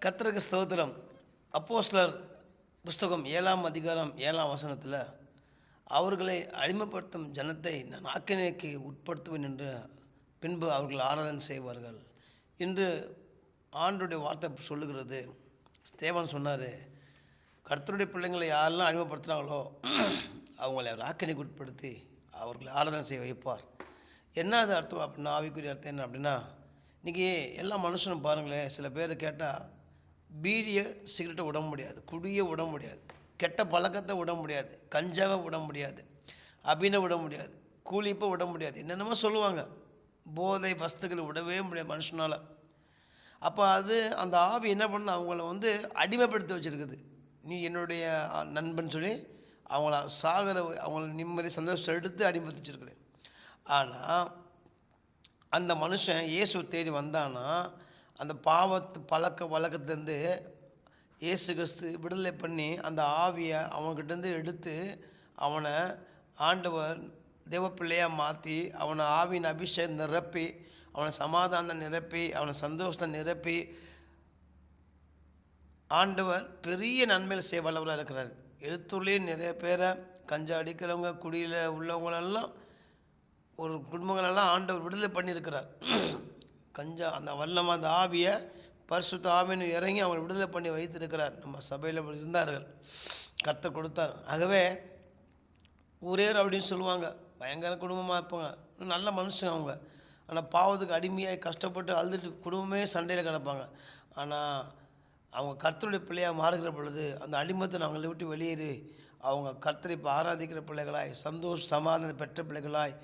கர்த்தருக்கு ஸ்தோத்திரம். அப்போஸ்தலர் புஸ்தகம் 7ஆம் அதிகாரம் 7ஆம் வசனத்தில் அவர்களை அடிமைப்படுத்தும் ஜனத்தை நான் ஆக்கினைக்கு உட்படுத்துவேன் என்று பின்பு அவர்கள் ஆராதனை செய்வார்கள் என்று ஆண்டுடைய வார்த்தை சொல்லுகிறது. ஸ்தேவான் சொன்னார், கர்த்தருடைய பிள்ளைங்களை யாரெல்லாம் அடிமைப்படுத்துகிறாங்களோ அவங்களை அவர் ஆக்கினைக்கு உட்படுத்தி அவர்களை ஆராதனை செய்ய வைப்பார். என்ன அது அர்த்தம் அப்படின்னா, ஆவிக்குரிய அர்த்தம் என்ன அப்படின்னா, இன்றைக்கி எல்லா மனுஷனும் பாருங்களேன், சில பேர் கேட்டால் பீடியை சிகரெட்டை விட முடியாது, குடியை விட முடியாது, கெட்ட பழக்கத்தை விட முடியாது, கஞ்சாவை விட முடியாது, அபினை விட முடியாது, கூலிப்பை விட முடியாது, என்னென்னமோ சொல்லுவாங்க. போதை வஸ்துக்களை விடவே முடியாது மனுஷனால். அப்போ அது அந்த ஆவி என்ன பண்ண அவங்கள அடிமைப்படுத்தி வச்சுருக்குது. நீ என்னுடைய நண்பன் சொல்லி அவங்கள அவங்கள நிம்மதி சந்தோஷம் எடுத்து அடிமைப்படுத்தி வச்சுருக்குறேன். ஆனால் அந்த மனுஷன் இயேசு தேடி வந்தானா அந்த பழக்க வழக்கத்துலேருந்து இயேசு கிறிஸ்து விடுதலை பண்ணி அந்த ஆவியை அவன்கிட்டேருந்து எடுத்து அவனை ஆண்டவர் தேவப்பிள்ளையாக மாற்றி அவனை ஆவியின் அபிஷேகம் நிரப்பி அவனை சமாதானம் நிரப்பி அவனை சந்தோஷத்தை நிரப்பி ஆண்டவர் பெரிய நன்மையில் செய்ய வல்லவராக இருக்கிறார். எழுத்துலேயே நிறைய பேரை கஞ்சா அடிக்கிறவங்க, குடியில் உள்ளவங்களெல்லாம், ஒரு குடும்பங்களெல்லாம் ஆண்டவர் விடுதலை பண்ணியிருக்கிறார். கஞ்சா அந்த வல்லமாக அந்த ஆவியை பரிசுத்த ஆவின்னு இறங்கி அவங்களை விடுதலை பண்ணி வைத்திருக்கிறார். நம்ம சபையில் இருந்தார்கள், கர்த்தர் கொடுத்தார். ஆகவே ஊரேர் அப்படின்னு சொல்லுவாங்க, பயங்கர குடும்பமாக இருப்பாங்க, நல்ல மனுஷங்க அவங்க. ஆனால் பாவத்துக்கு அடிமையாக கஷ்டப்பட்டு அழுதுட்டு குடும்பமே சண்டையில் கிடப்பாங்க. ஆனால் அவங்க கர்த்தருடைய பிள்ளையாக மாறுகிற பொழுது அந்த அடிமத்தை அவங்களை விட்டு வெளியேறி அவங்க கர்த்தரை இப்போ ஆராதிக்கிற பிள்ளைகளாய், சந்தோஷ சமாதானம் பெற்ற பிள்ளைகளாய்,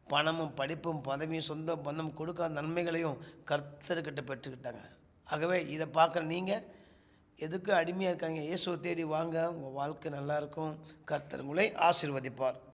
பணமும் படிப்பும் பதவியும் சொந்த பந்தம் கொடுக்காத நன்மைகளையும் கர்த்தர்கிட்ட பெற்றுக்கிட்டாங்க. ஆகவே இதை பார்க்குற நீங்கள் எதுக்கு அடிமையாக இருக்காங்க? இயேசுவை தேடி வாங்க, உங்கள் வாழ்க்கை நல்லாயிருக்கும். கர்த்தர் உங்களை ஆசீர்வதிப்பார்.